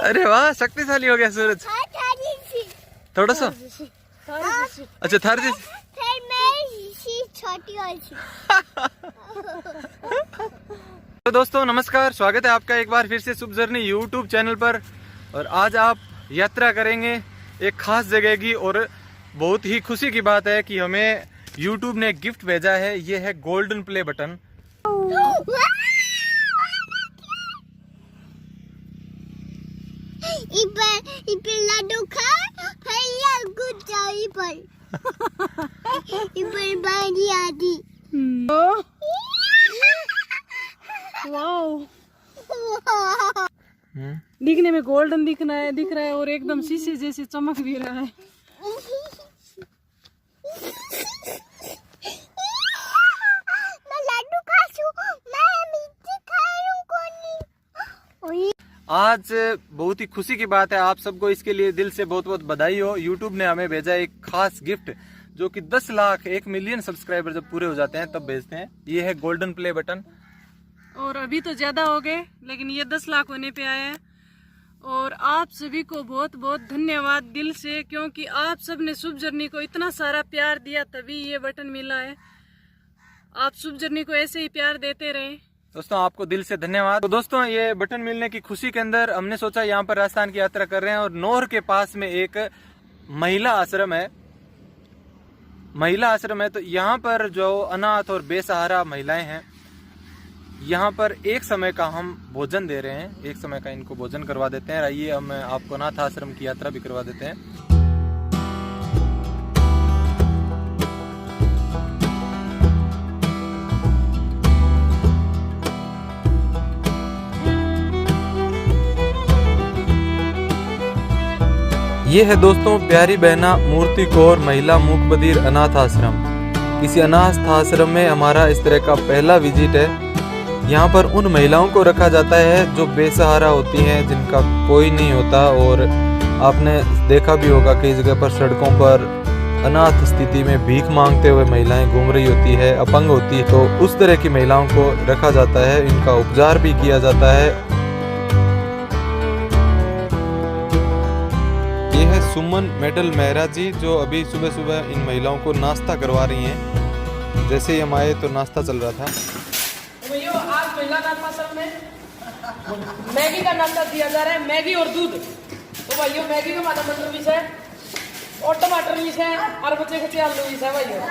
अरे वाह, शक्तिशाली हो गया सूरज। थोड़ा सा अच्छा थार जी छोटी तो दोस्तों नमस्कार, स्वागत है आपका एक बार फिर से शुभ जर्नी यूट्यूब चैनल पर। और आज आप यात्रा करेंगे एक खास जगह की, और बहुत ही खुशी की बात है कि हमें यूट्यूब ने एक गिफ्ट भेजा है। ये है गोल्डन प्ले बटन। लड्डू खा बारी आदि। दिखने में गोल्डन दिख रहा है और एकदम शीशे जैसे चमक भी रहा है। मैं लड्डू खासू, मैं मीठी खाऊं कोनी। आज बहुत ही खुशी की बात है, आप सबको इसके लिए दिल से बहुत बहुत बधाई हो। यूट्यूब ने हमें भेजा एक खास गिफ्ट, जो कि 10 लाख 1 मिलियन सब्सक्राइबर जब पूरे हो जाते हैं तब भेजते हैं। ये है गोल्डन प्ले बटन। और अभी तो ज्यादा हो गए, लेकिन ये 10 लाख होने पे आए हैं। और आप सभी को बहुत बहुत धन्यवाद दिल से, क्योंकि आप सब ने शुभ जर्नी को इतना सारा प्यार दिया, तभी ये बटन मिला है। आप शुभ जर्नी को ऐसे ही प्यार देते रहें। दोस्तों आपको दिल से धन्यवाद। तो दोस्तों ये बटन मिलने की खुशी के अंदर हमने सोचा यहाँ पर राजस्थान की यात्रा कर रहे हैं, और नौर के पास में एक महिला आश्रम है। तो यहाँ पर जो अनाथ और बेसहारा महिलाएं हैं, यहाँ पर एक समय का हम भोजन दे रहे हैं, एक समय का इनको भोजन करवा देते हैं। आइए हम आपको अनाथ आश्रम की यात्रा भी करवा देते हैं। ये है दोस्तों प्यारी बहना मूर्ति कौर महिला मूक बधिर अनाथ आश्रम। किसी अनाथ आश्रम में हमारा इस तरह का पहला विजिट है। यहाँ पर उन महिलाओं को रखा जाता है जो बेसहारा होती हैं, जिनका कोई नहीं होता। और आपने देखा भी होगा कई जगह पर सड़कों पर अनाथ स्थिति में भीख मांगते हुए महिलाएं घूम रही होती है, अपंग होती है। तो उस तरह की महिलाओं को रखा जाता है, इनका उपचार भी किया जाता है। सुमन मेडल मेहरा जी, जो अभी सुबह सुबह इन महिलाओं को नाश्ता करवा रही हैं। जैसे ही हम आए तो नाश्ता चल रहा था। भैया आज महिला अनाथ आश्रम में मैगी का नाश्ता दिया जा रहा है, मैगी और दूध। तो भाइयों मैगी का माता मटर भी है और टमाटर भी है और बच्चे कच्चे आलू भी है। भाइयों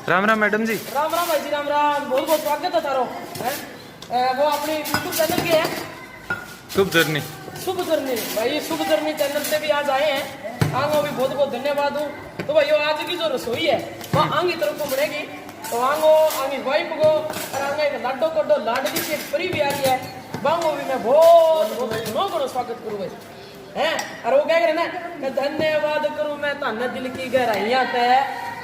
राम राम मैडम जी। राम राम भाई जी, राम राम। बहुत बहुत स्वागत है तारो। वो अपने यूट्यूब चैनल के है शुभ जर्नी भाई, शुभ जर्नी चैनल से भी आज आए हैं। आंगो भी बहुत बहुत धन्यवाद हूँ। तो भाई आज की जो रसोई है वो आंगी तरफ को बढ़ेगी। तो आंगो आंगी वाइफ को और आंगे एक लाडो कोडो लाडली से परी भी आ रही है। बांगो भी मैं बहुत बहुत घणो स्वागत करूँ भाई हैं। और वो कह रहे ना कि धन्यवाद करूँ मैं ताने दिल की गहराइयां ते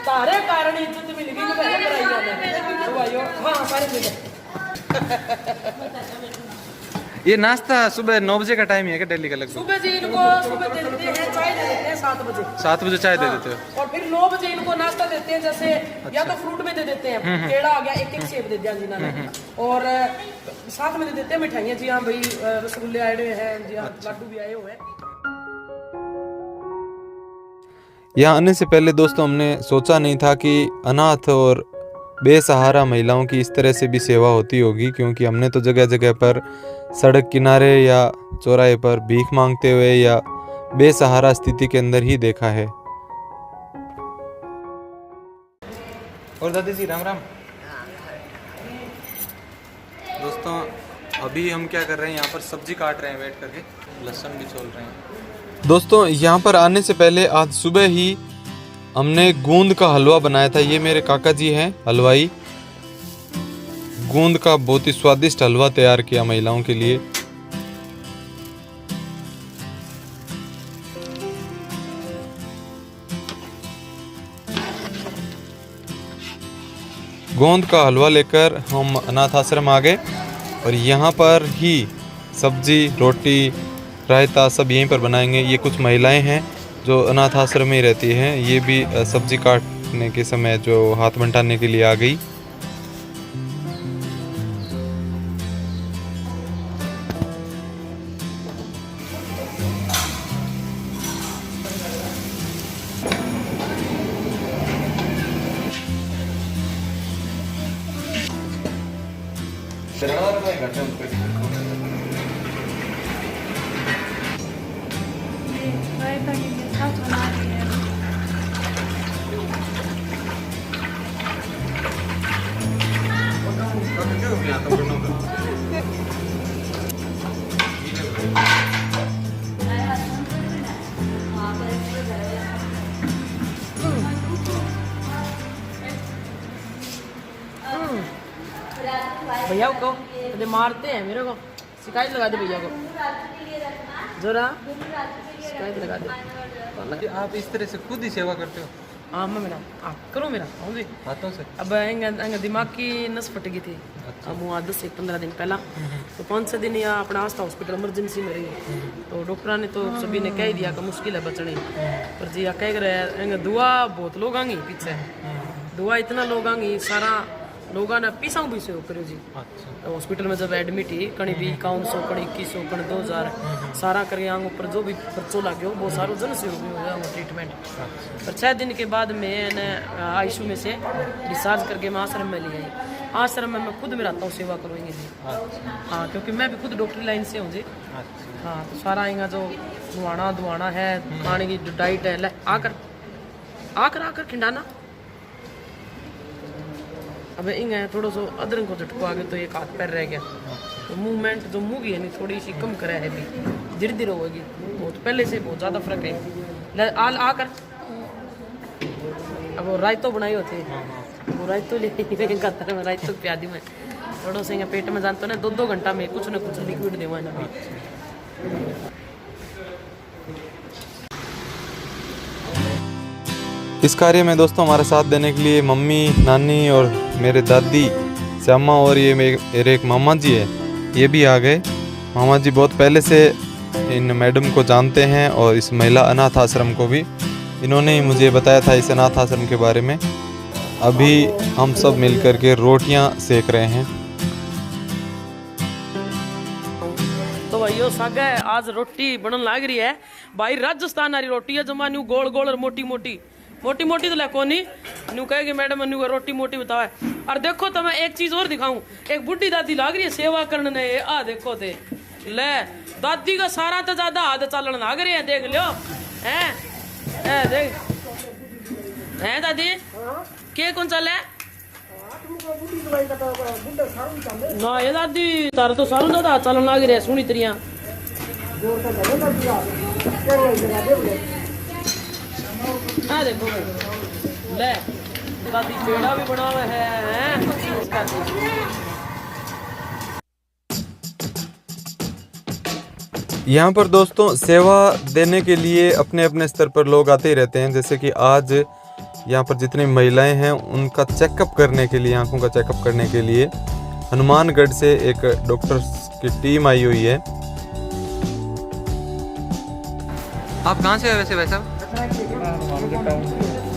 तारे कारण इज्जत मिल गई मैं कराइयां। तो भाइयों हाँ सारे मिले। ये नाश्ता सुबह 9 बजे का टाइम है क्या दिल्ली का? लगभग सुबह जी इनको सुबह दे देते हैं, चाय दे देते हैं 7 बजे। 7 बजे चाय दे देते हो? और फिर 9 बजे इनको नाश्ता देते हैं, जैसे या तो फ्रूट में दे देते हैं, केला आ गया, एक सेब दे दिया जी ने। और साथ में दे देते हैं मिठाइयाँ। जी हाँ भाई, रसगुल्ले आए हुए हैं, जी हाँ लड्डू भी आए हुए हैं। यहाँ आने से पहले दोस्तों हमने सोचा नहीं था कि अनाथ और बेसहारा महिलाओं की इस तरह से भी सेवा होती होगी, क्योंकि हमने तो जगह जगह पर सड़क किनारे या चौराहे पर भीख मांगते हुए या बेसहारा स्थिति के अंदर ही देखा है। और दादी जी राम राम। दोस्तों अभी हम क्या कर रहे हैं, यहाँ पर सब्जी काट रहे हैं वेट करके, लहसुन भी छोल रहे हैं। दोस्तों यहाँ पर आने से पहले आज सुबह ही हमने गूंद का हलवा बनाया था। ये मेरे काका जी हैं हलवाई। गूंद का बहुत ही स्वादिष्ट हलवा तैयार किया महिलाओं के लिए। गोंद का हलवा लेकर हम अनाथ आश्रम आ गए, और यहाँ पर ही सब्जी रोटी रायता सब यहीं पर बनाएंगे। ये कुछ महिलाएं हैं जो अनाथ आश्रम में रहती हैं, ये भी सब्जी काटने के समय जो हाथ बंटाने के लिए आ गई। भैया को कभी मारते हैं मेरे को, शिकायत लगा दे भैया को जरा, शिकायत लगा दे। आप इस तरह से खुद ही सेवा करते हो? हाँ मैं मेरा करो मेरा जी हाथों से। अब दिमाग की नस फट गई थी। अब वो 10 से 15 दिन पहला, तो 5-6 दिन यहाँ अपना आस्था हॉस्पिटल इमरजेंसी में रही। तो डॉक्टर ने तो सभी ने कह दिया कि मुश्किल है बचने, पर जी कह रहे हैं दुआ बहुत लोग आएंगी पीछे, दुआ इतना लोग आएंगी, सारा लोगों ने पीसा भी से करो जी। तो हॉस्पिटल में जब एडमिट ही कहीं भी 5100 कहीं 2100 कहीं 2000 सारा करके आंग ऊपर जो भी खर्चो लगे वो सारो जन से हो ट्रीटमेंट। पर 6 दिन के बाद मैंने आईसीयू में से डिस्चार्ज करके मैं आश्रम में ले आई। आश्रम में मैं खुद में रहता हूँ, सेवा करूँगी जी। हाँ क्योंकि मैं भी खुद डॉक्टरी लाइन से हूँ जी। हाँ तो सारा आएगा जो धुआना है, खाने की जो डाइट है, आकर आकर आकर खिंडाना। अब इंगा थोड़ा सो अदरक को झटको आ गया तो एक हाथ पैर रह गया, तो मूवमेंट जो मुँह की है नहीं थोड़ी सी कम करे है, भी धीरे धीरे होगी, बहुत पहले से बहुत ज़्यादा फर्क है। आकर अब वो रायतो बनाई होती है, वो रायतो ले मैं रायतो प्यादी में थोड़ा सा पेट में जानते ना 2-2 घंटा में कुछ ना कुछ लिक्विड देवा ना। इस कार्य में दोस्तों हमारे साथ देने के लिए मम्मी, नानी और मेरे दादी, श्यामा और ये मेरे एक मामा जी है, ये भी आ गए। मामा जी बहुत पहले से इन मैडम को जानते हैं और इस महिला अनाथ आश्रम को भी इन्होंने ही मुझे बताया था इस अनाथ आश्रम के बारे में। अभी हम सब मिलकर के रोटियां सेक रहे हैं। तो भाइयों सागा आज रोटी बनन लाग रही है भाई, राजस्थान वाली रोटी है जमा न्यू गोल गोल और मोटी मोटी तो ले कोनी न्यू कहेगी मैडम न्यू रोटी मोटी बतावे। और देखो तो मैं एक चीज और दिखाऊं, एक बुढ़ी दादी लाग रही है सेवा करने ने, आ देखो थे ले दादी का सारा तो ज्यादा हाथ चलन लाग रहे हैं, देख लो हैं देख हैं दादी के कौन चल है ना ये दादी तारा तो सारू ज्यादा चलन लाग रहे हैं सुनी तरिया। हाँ देखो ले दादी पेड़ा भी बना हुआ है यहाँ पर दोस्तों सेवा देने के लिए अपने अपने स्तर पर लोग आते ही रहते हैं। जैसे कि आज यहाँ पर जितनी महिलाएं हैं उनका चेकअप करने के लिए, आंखों का चेकअप करने के लिए हनुमानगढ़ से एक डॉक्टर्स की टीम आई हुई है। आप कहाँ से हैं वैसे भाई साहब?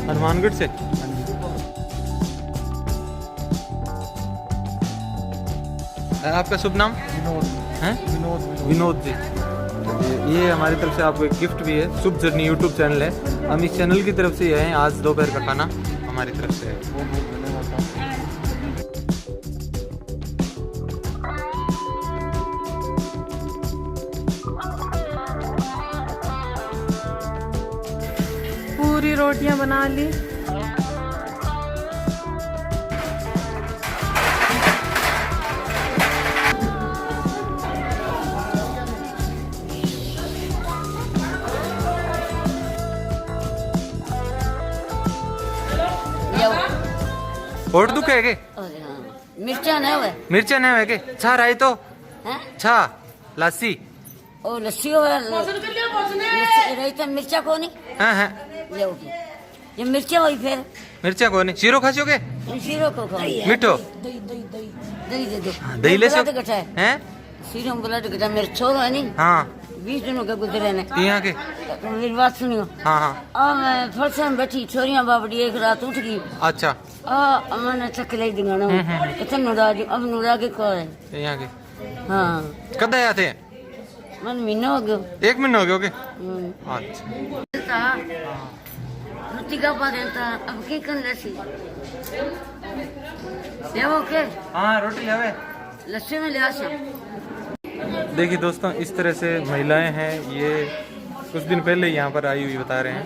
हनुमानगढ़ से। आपका शुभ नाम? विनोद जी। ये हमारी तरफ से आपको एक गिफ्ट भी है, शुभ जर्नी यूट्यूब चैनल है, हम इस चैनल की तरफ से ही आए हैं। आज दोपहर का खाना हमारी तरफ से है। पूरी रोटियां बना ली। पोट दुख है के? मिर्चा नहीं हुए, मिर्चा नहीं है के? छा रही तो छा लस्सी ओ लस्सी हो रही तो मिर्चा को नहीं। हाँ हाँ ये मिर्चा हुई फिर मिर्चा को नहीं। शीरो खा चुके? शीरो को खाओ मिठो दही दे दो। दही ले सो हैं? शीरो में ब्लड घटा मेरे छोरो है नहीं। हाँ 20 दिनों के गुजरे ने यहाँ के। मेरी बात सुनियो। हाँ हाँ आ मैं फरसा में बैठी छोरियां बाबड़ी एक रात उठ गई। अच्छा आ मैंने चक ले दिंगाना कितने नुरा जी अब नुरा के को है यहाँ के। हाँ कब आए थे? मन महीना हो गया। 1 महीना हो गया? ओके अच्छा रोटी का पा देता अब की कर लस्सी ले वो के। हाँ रोटी ले आवे लस्सी में ले आसा। देखिए दोस्तों इस तरह से महिलाएं हैं, ये कुछ दिन पहले यहाँ पर आई हुई बता रहे हैं।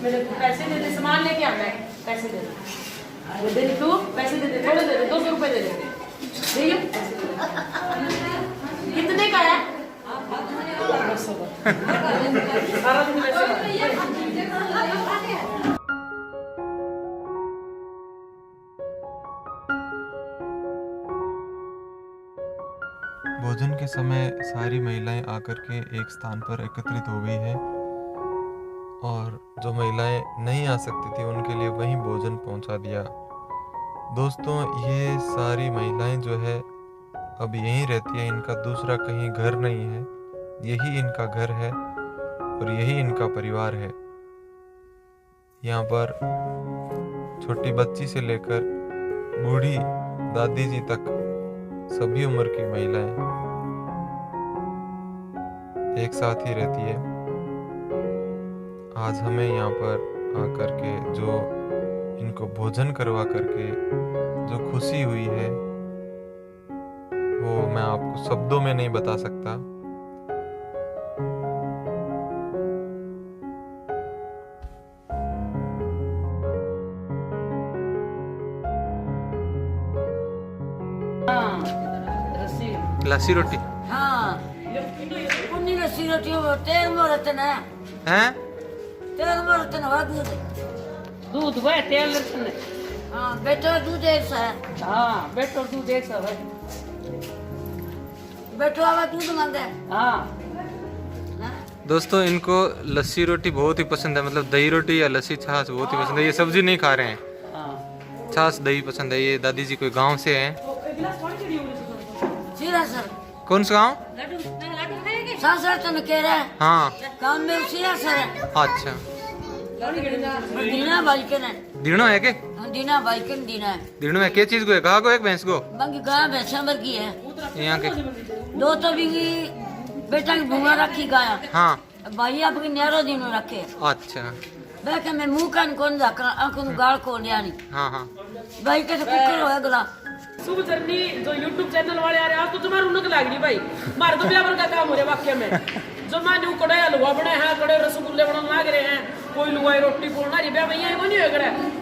मेरे को पैसे दे दे, सामान लेके आना है, पैसे दे दे, दे दे तू, पैसे दे दे, थोड़े दे दे, 200 रुपए दे दे, ठीक है? कितने का है? 200 का। सारा दिन वैसे भोजन के समय सारी महिलाएं आकर के एक स्थान पर एकत्रित हो गई है और जो महिलाएं नहीं आ सकती थी उनके लिए वहीं भोजन पहुंचा दिया। दोस्तों, ये सारी महिलाएं जो है अब यहीं रहती है, इनका दूसरा कहीं घर नहीं है, यही इनका घर है और यही इनका परिवार है। यहाँ पर छोटी बच्ची से लेकर बूढ़ी दादी जी तक सभी उम्र की महिलाएं एक साथ ही रहती है। आज हमें यहाँ पर आकर के जो इनको भोजन करवा करके जो खुशी हुई है वो मैं आपको शब्दों में नहीं बता सकता। लस्सी रोटी हाँ उन्नी लस्सी रोटी हो तेल मोरतन है हैं? तेल मोरतन हो दूध वह तेल रतन है। हाँ बेटो दूध ऐसा है हाँ बेटो दूध ऐसा है। बेटो आवा दूध मांगे हाँ दोस्तों, इनको लस्सी रोटी बहुत ही पसंद है, मतलब दही रोटी या लस्सी छाछ बहुत ही पसंद है। ये सब्जी नहीं खा रहे हैं, हाँ। छाछ दही पसंद है। ये दादी जी कोई गांव से हैं। सीरा सर कौन सा गांव? सासर तो कह रहा है हाँ काम में सीरा सर है। अच्छा, दीना बाइकन है दीणो है के? दीना बाइकन दीना है दीणो है के चीज को है? गाय को एक भैंस को? बाकी गाय भैंसा भर की है यहाँ के दो तो भी बेटा की भूंगा रखी गाया हाँ। भाई आपकी न्यारो दिनों रखे अच्छा बैठ मैं मुंह कान कौन रखा आंखों गाल को लिया नहीं हाँ हाँ भाई के तो कुकर होया गला शुभ जर्नी जो यूट्यूब चैनल वाले आ रहे हैं आज तो तुम्हारी उन्नत लाग रही भाई मार तो ब्यावर का काम हो रहा वाक्य में जो माने कड़े हलवा बने हैं कड़े रसगुल्ले बनाने लाग रहे हैं कोई लुगाई रोटी बोलना रही ब्याह भैया को नहीं हो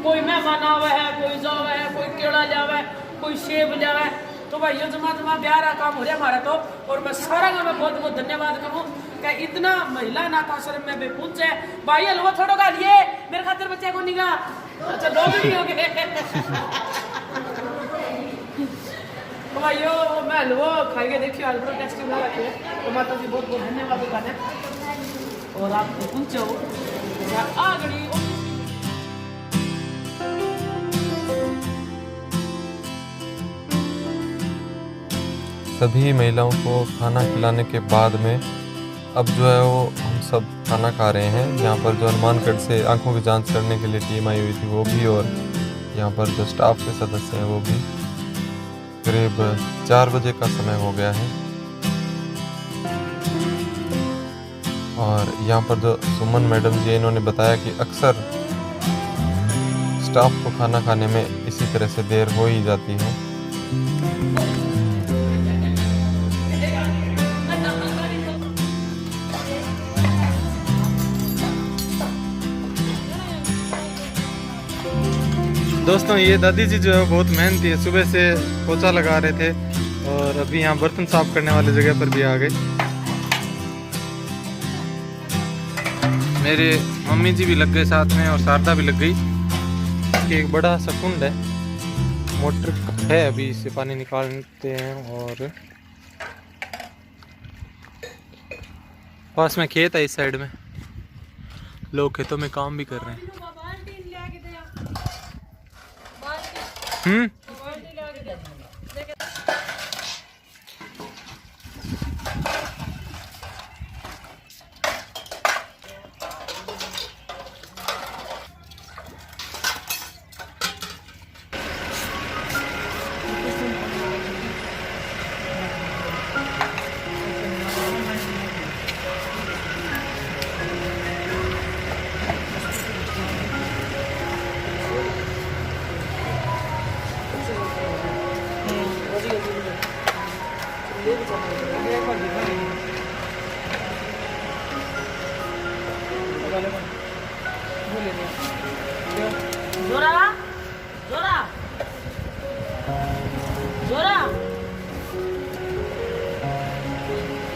कोई मेहमान आवा है कोई जावा है कोई केला जावा है कोई सेब जावा है तो भाई ये जमा जमा ब्याह का काम हो रहा हमारा तो और मैं सारा का मैं बहुत बहुत धन्यवाद करूँ कि इतना महिला अनाथ आश्रम में भी पहुंचे भाई हलवा थोड़ा खा लिए मेरे खातिर बच्चे को नहीं गा अच्छा दो भी हो गए तो भाई यो मैं हलवा खाएंगे देखिए हलवा टेस्टी बना रखे तो माता जी बहुत बहुत धन्यवाद बताने और आप पहुंचो आ गई सभी महिलाओं को खाना खिलाने के बाद में अब जो है वो हम सब खाना खा रहे हैं। यहाँ पर जो हनुमानगढ़ से आंखों की जांच करने के लिए टीम आई हुई थी वो भी, और यहाँ पर जो स्टाफ के सदस्य हैं वो भी। करीब 4 बजे का समय हो गया है और यहाँ पर जो सुमन मैडम जी इन्होंने बताया कि अक्सर स्टाफ को खाना खाने में इसी तरह से देर हो ही जाती है। दोस्तों, ये दादी जी जो है बहुत मेहनती है, सुबह से पोछा लगा रहे थे और अभी यहाँ बर्तन साफ करने वाली जगह पर भी आ गए। मेरे मम्मी जी भी लग गए साथ में और शारदा भी लग गई। एक बड़ा सा कुंड है, मोटर है, अभी इससे पानी निकालते हैं और पास में खेत है, इस साइड में लोग खेतों में काम भी कर रहे हैं। जोरा जोरा जोरा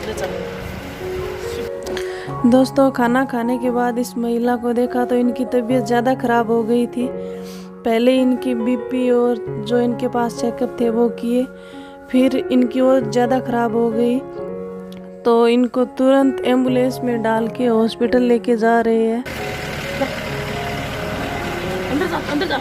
ले चल। दोस्तों, खाना खाने के बाद इस महिला को देखा तो इनकी तबीयत ज़्यादा ख़राब हो गई थी। पहले इनकी बीपी और जो इनके पास चेकअप थे वो किए, फिर इनकी और ज़्यादा ख़राब हो गई तो इनको तुरंत एम्बुलेंस में डाल के हॉस्पिटल लेके जा रहे हैं। अंदर जा अंदर जा।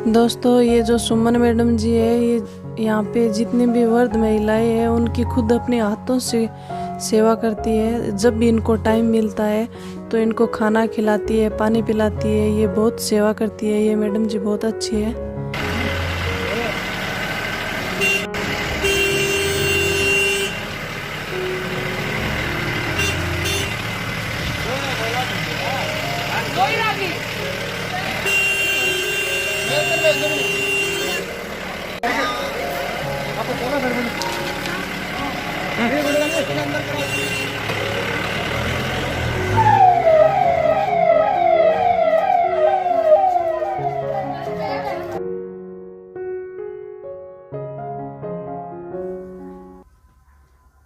दोस्तों, ये जो सुमन मैडम जी है, ये यहाँ पे जितनी भी वृद्ध महिलाएं हैं उनकी खुद अपने हाथों से सेवा करती है। जब भी इनको टाइम मिलता है तो इनको खाना खिलाती है, पानी पिलाती है, ये बहुत सेवा करती है। ये मैडम जी बहुत अच्छी है।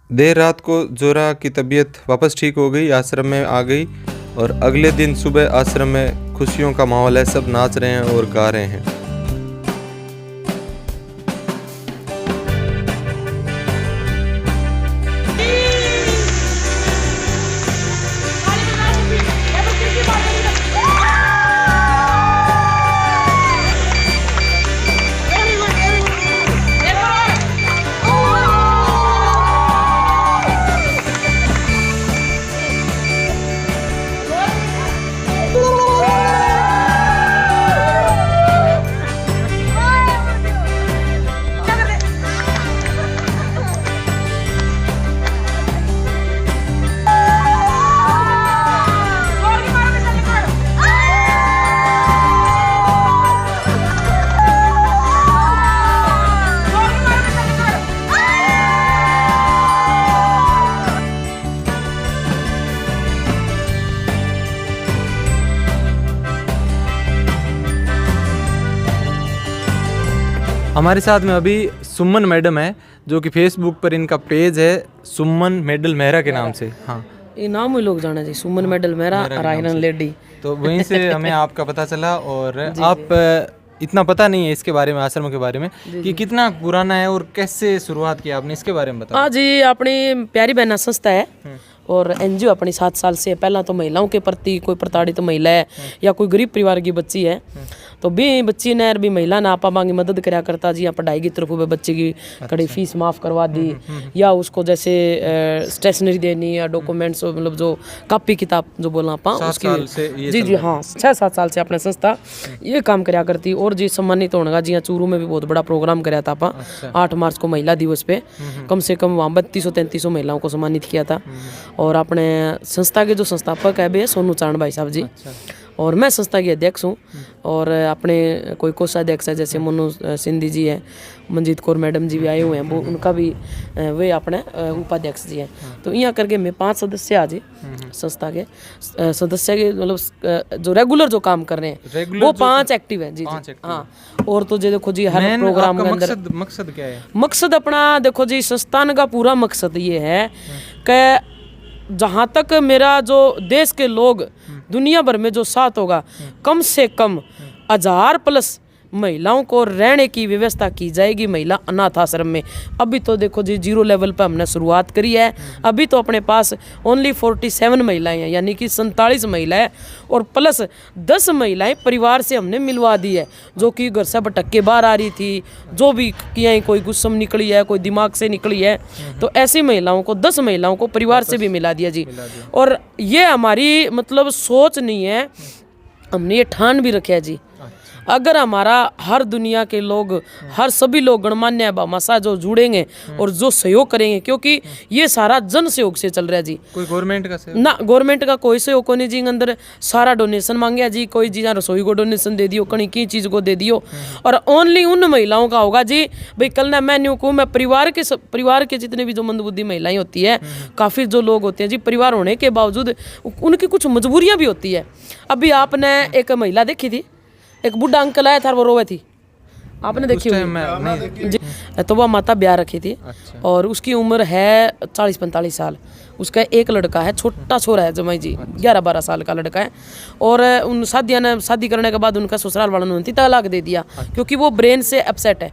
देर रात को जोरा की तबीयत वापस ठीक हो गई, आश्रम में आ गई और अगले दिन सुबह आश्रम में खुशियों का माहौल है, सब नाच रहे हैं और गा रहे हैं। हमारे साथ में अभी सुमन मैडम है, जो कि फेसबुक पर इनका पेज है सुमन मेडल मेहरा के नाम से। हाँ, ये नाम ही लोग जाने जी, सुमन मेडल मेरा और आयरन लेडी। तो वहीं से हमें आपका पता चला। और आप इतना पता नहीं है इसके बारे में, आश्रम के बारे में, कि कितना पुराना है और कैसे शुरुआत की आपने, इसके बारे में बताओ। हाँ जी, अपनी प्यारी बहना संस्था है और एनजीओ अपनी 7 साल से। पहला तो महिलाओं के प्रति, कोई प्रताड़ित महिला है या कोई गरीब परिवार की बच्ची है तो भी बच्ची ने भी महिला ने आपा मांगी मदद कराया करता जी। यहाँ पढ़ाई की तरफ में बच्चे की कड़ी फीस माफ़ करवा दी, या उसको जैसे स्टेशनरी देनी या डॉक्यूमेंट्स, मतलब जो कॉपी किताब जो बोलना आपा उसकी। जी जी हाँ, 6-7 साल से अपने संस्था ये काम कराया करती। और जी सम्मानित होने का जी, यहाँ चूरू में भी बहुत बड़ा प्रोग्राम कराया था आपा। 8 मार्च को महिला दिवस पे कम से कम वहाँ 3200-3300 महिलाओं को सम्मानित किया था। और अपने संस्था के जो संस्थापक है वे सोनू चांद भाई साहब जी, और मैं संस्था की अध्यक्ष हूँ। और अपने कोई कोषाध्यक्ष है जैसे मनु सिंधी जी हैं, मंजीत कौर मैडम जी भी आए हुए हैं, वो उनका भी वे अपने उपाध्यक्ष जी हैं। तो यहाँ करके मैं 5 सदस्य आज संस्था के सदस्य के, मतलब जो रेगुलर जो काम कर रहे हैं वो 5 एक्टिव हैं जी। हाँ, और तो देखो जी हर प्रोग्राम के अंदर मकसद क्या है? मकसद अपना देखो जी, संस्थान का पूरा मकसद ये है कि जहाँ तक मेरा जो देश के लोग दुनिया भर में जो साथ होगा, कम से कम 1000+ महिलाओं को रहने की व्यवस्था की जाएगी महिला अनाथ आश्रम में। अभी तो देखो जी 0 लेवल पर हमने शुरुआत करी है। अभी तो अपने पास ओनली 47 महिलाएं हैं, यानी कि 47 महिलाएं, और प्लस 10 महिलाएं परिवार से हमने मिलवा दी है, जो कि घर से भटक के बाहर आ रही थी, जो भी किया, कोई गुस्सम निकली है, कोई दिमाग से निकली है, तो ऐसी महिलाओं को 10 महिलाओं को परिवार से भी मिला दिया जी। और ये हमारी मतलब सोच नहीं है, हमने ये ठान भी रखा है जी। अगर हमारा हर दुनिया के लोग, हर सभी लोग गणमान्य भामाशाह जो जुड़ेंगे और जो सहयोग करेंगे, क्योंकि ये सारा जन सहयोग से चल रहा है जी, कोई गवर्नमेंट का सहयोग ना गवर्नमेंट का कोई सहयोग को नहीं जी। अंदर सारा डोनेशन मांगे जी, कोई जी रसोई को डोनेशन दे दियो, कहीं की चीज को दे दियो, और ओनली उन महिलाओं का होगा जी। भाई कल ना मैं न्यू कहूँ, मैं परिवार के जितने भी जो मंदबुद्धि महिलाएं होती है, काफी जो लोग होते हैं जी, परिवार होने के बावजूद उनकी कुछ मजबूरियां भी होती है। अभी आपने एक महिला देखी थी, एक बुढ़ा अंकल आया था, वो रोवे थी, आपने देखी होगी जी। तो वह माता ब्याह रखी थी। अच्छा। और उसकी उम्र है 40-45 साल। उसका एक लड़का है, छोटा छोरा है जमाई जी, 11-12 साल का लड़का है। और उन शादी करने के बाद उनका ससुराल वालों ने तलाक दे दिया, क्योंकि वो ब्रेन से अपसेट है,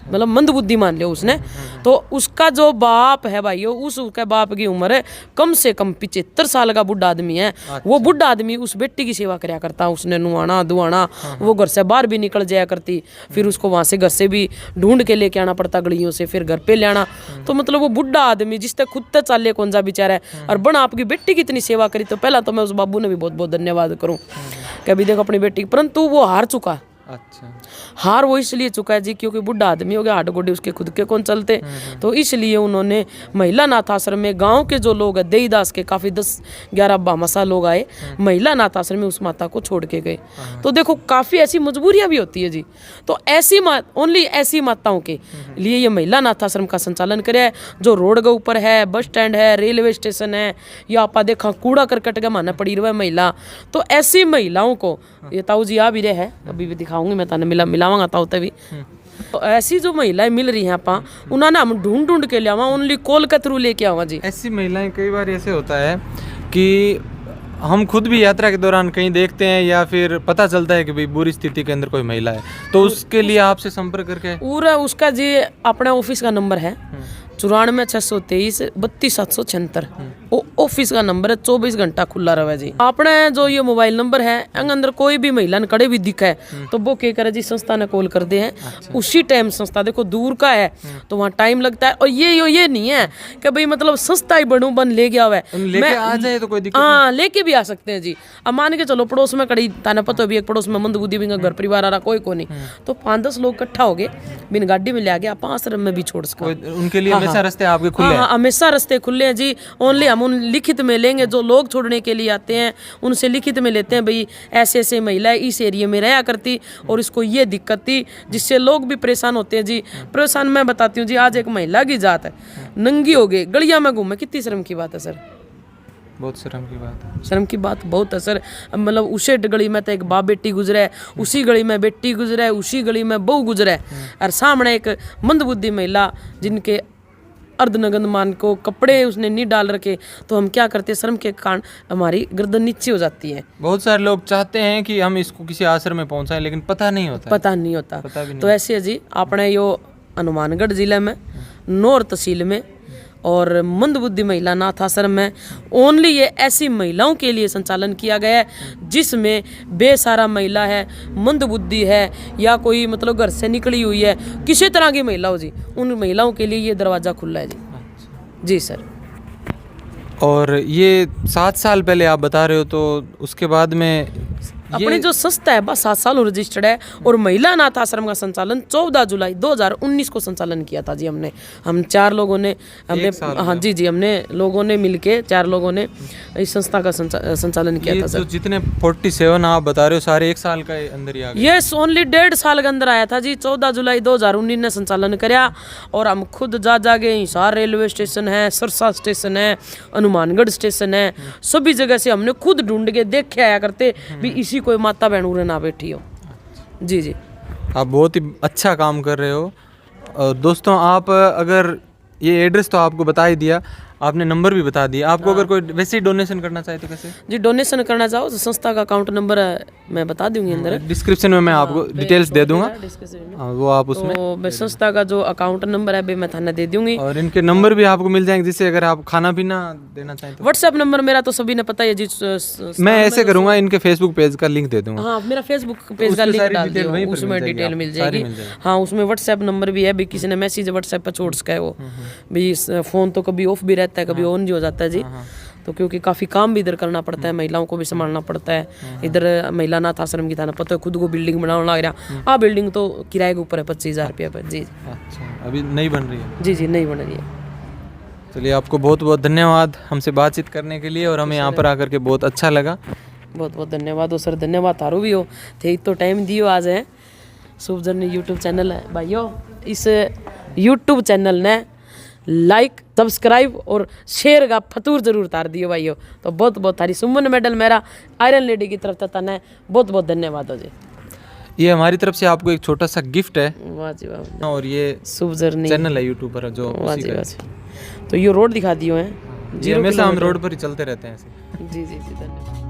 मतलब मंदबुद्धि मान लिया उसने। तो उसका जो बाप है भाई, उसके बाप की उम्र कम से कम 75 साल का बुढ़ा आदमी है। वो बुढ़ा आदमी उस बेटी की सेवा कराया करता, उसने नुआना दुआना, वो घर से बाहर भी निकल जाया करती, फिर उसको वहां से घर से भी ढूंढ के लेके आना पड़ता गलियों से, फिर घर पे ले आना। तो मतलब वो बुढ़ा आदमी जिससे खुद तक चाले कौन सा बेचारा है, और बना आपकी बेटी की इतनी सेवा करी। तो पहला तो मैं उस बाबू ने भी बहुत बहुत धन्यवाद करूं कि अभी देखो अपनी बेटी, परंतु वो हार चुका। अच्छा। हार वो इसलिए चुका है जी, क्योंकि बुढ़ा आदमी हो गया, हाथ गोडे उसके खुद के कौन चलते। तो इसलिए उन्होंने महिला अनाथ आश्रम में गांव के जो लोग हैं, देईदास के काफ़ी 10-11 भामाशाह लोग आए, महिला अनाथ आश्रम में उस माता को छोड़ के गए। तो देखो काफ़ी ऐसी मजबूरियां भी होती है जी। तो ऐसी ओनली ऐसी माताओं के लिए ये महिला अनाथ आश्रम का संचालन करे, जो रोड के ऊपर है, बस स्टैंड है, रेलवे स्टेशन है, या आपा देखा कूड़ा करकट के माना पड़ी रहे महिला। तो ऐसी महिलाओं को ये ताऊ जी आ भी रहे हैं, अभी भी दिखाऊंगी मैं, ताने मिलावांगा ताऊ तभी। तो ऐसी जो महिलाएं मिल रही हैं आपा, उन्होंने हम ढूंढ के लियावा, ओनली कॉल के थ्रू लेके आवा जी। ऐसी महिलाएं, कई बार ऐसे होता है कि हम खुद भी यात्रा के दौरान कहीं देखते हैं या फिर पता चलता है कि भाई बुरी स्थिति के अंदर कोई महिला है, तो उसके लिए आपसे संपर्क करके पूरा उसका जी अपने ऑफिस का नंबर है 94-623-32-776। वो ऑफिस का नंबर है, 24 घंटा खुला रहे जी। आपने जो ये मोबाइल नंबर है, अंदर कोई भी महिला ने कड़े भी दिखा है तो वो क्या करे जी, संस्था ने कॉल कर दे हैं। उसी टाइम संस्था देखो दूर का है तो वहाँ टाइम लगता है। और ये नहीं है कि भाई मतलब संस्था ही बन ले गया हुआ है, लेके आ जाए तो कोई दिक्कत हाँ लेके भी आ सकते हैं जी। अब मान के चलो पड़ोस में कड़ी ताना पता भी, एक पड़ोस में मंदबुद्धि भी घर परिवार आ रहा कोई नहीं, तो 5-10 लोग इकट्ठा हो गए, बिन गाड़ी में ले आ गया, आप आश्रम में भी छोड़ सका। उनके लिए हमेशा रास्ते आपके खुले हैं? हाँ, हमेशा रास्ते खुले हैं जी। ओनली हम उन लिखित में लेंगे, जो लोग छोड़ने के लिए आते हैं उनसे लिखित में लेते हैं, भाई ऐसे ऐसे महिला इस एरिया में रहा करती और इसको ये दिक्कत थी, जिससे लोग भी परेशान होते हैं जी। परेशान मैं बताती हूँ जी, आज एक महिला की जात है, नंगी हो गई, गलिया में घूमे, कितनी शर्म की बात है सर। बहुत शर्म की बात है। शर्म की बात बहुत है सर। मतलब उसे गली में तो एक बाप बेटी गुजरे है, उसी गली में बेटी गुजरे है, उसी गली में बहू गुजरे है, और सामने एक मंदबुद्धि महिला जिनके अर्धनग्न मान को कपड़े उसने नहीं डाल रखे, तो हम क्या करते हैं, शर्म के कारण हमारी गर्दन नीचे हो जाती है। बहुत सारे लोग चाहते हैं कि हम इसको किसी आश्रम में पहुंचाएं, लेकिन पता नहीं होता। पता नहीं होता। तो ऐसे है जी, अपने यो हनुमानगढ़ जिले में नौर तहसील में और मंदबुद्धि महिला अनाथ आश्रम में ओनली ये ऐसी महिलाओं के लिए संचालन किया गया है जिसमें बेसहारा महिला है, मंदबुद्धि है, या कोई मतलब घर से निकली हुई है, किसी तरह की महिला हो जी, उन महिलाओं के लिए ये दरवाज़ा खुला है जी। जी सर। और ये 7 साल पहले आप बता रहे हो, तो उसके बाद में अपनी जो संस्था है बस 7 साल रजिस्टर्ड है, और महिला अनाथ आश्रम का संचालन 14 जुलाई 2019 को संचालन किया था जी। हम 4 लोगों ने हमने, हाँ जी हमने लोगों ने मिलके 4 लोगों ने इस संस्था का संचालन किया था सर। जितने 47 आप बता रहे हो सारे 1 साल का अंदर ही आ गए? यस, ओनली 1.5 साल के अंदर आया था जी। 14 जुलाई 2019 ने संचालन कराया, और हम खुद जा गए, हिसार रेलवे स्टेशन है, सरसा स्टेशन है, हनुमानगढ़ स्टेशन है, सभी जगह से हमने खुद ढूंढ के देख के आया करते भी इसी कोई माता बहन उरे ना बैठी हो। जी आप बहुत ही अच्छा काम कर रहे हो। दोस्तों, आप अगर ये एड्रेस तो आपको बता ही दिया, आपने नंबर भी बता दिया, आपको अगर कोई वैसे ही डोनेशन करना चाहे तो कैसे? जी डोनेशन करना चाहो तो संस्था का अकाउंट नंबर मैं बता दूंगी अंदर, डिस्क्रिप्शन में मैं आपको डिटेल्स दे दूंगा, वो आप उसमें तो संस्था का जो अकाउंट नंबर है मैं थाना दे दूंगी, और इनके नंबर भी आपको मिल जाएंगे, जिससे अगर आप खाना पीना देना चाहें तो। व्हाट्सएप नंबर मेरा तो सभी ने पता है जी। मैं ऐसे करूंगा, इनके फेसबुक पेज का लिंक दे दूंगा। हाँ, मेरा फेसबुक पेज का लिंक डाल दिया, उसमें डिटेल मिल जाएगी। हाँ, उसमें व्हाट्सएप नंबर भी है, भी किसी ने मैसेज व्हाट्सएप पर छोड़ सका है वो भी। फोन तो कभी ऑफ भी रहता है, कभी ऑन भी हो जाता है जी। तो क्योंकि काफ़ी काम भी इधर करना पड़ता है, महिलाओं को भी संभालना पड़ता है। इधर महिला अनाथ आश्रम की थाना पता है, खुद को बिल्डिंग बनाने लग रहा। हाँ, बिल्डिंग तो किराए के ऊपर है 25,000 रुपये पर। जी अच्छा, अभी नहीं बन रही है? जी नहीं बन रही है। चलिए, आपको बहुत बहुत धन्यवाद हमसे बातचीत करने के लिए, और हमें यहाँ पर आकर के बहुत अच्छा लगा। बहुत बहुत धन्यवाद हो सर, धन्यवाद तारो भी हो थे तो टाइम दियो आज है। शुभ जर्नी यूट्यूब चैनल है भाइयों, इस यूट्यूब चैनल ने लाइक सब्सक्राइब और शेयर का फतूर जरूर तार दियो भाइयों। तो बहुत बहुत थारी सुमन मेडल मेरा आयरन लेडी की तरफ तथा ने बहुत बहुत धन्यवाद हो जी। ये हमारी तरफ से आपको एक छोटा सा गिफ्ट है। वाह जी वाह। और ये शुभ जर्नी चैनल है यूट्यूब पर जो वाह उसी जी का वाह जी। तो ये रोड दिखा दियो है, है। हमेशा हम रोड पर ही चलते रहते हैं ऐसे। जी जी जी धन्यवाद।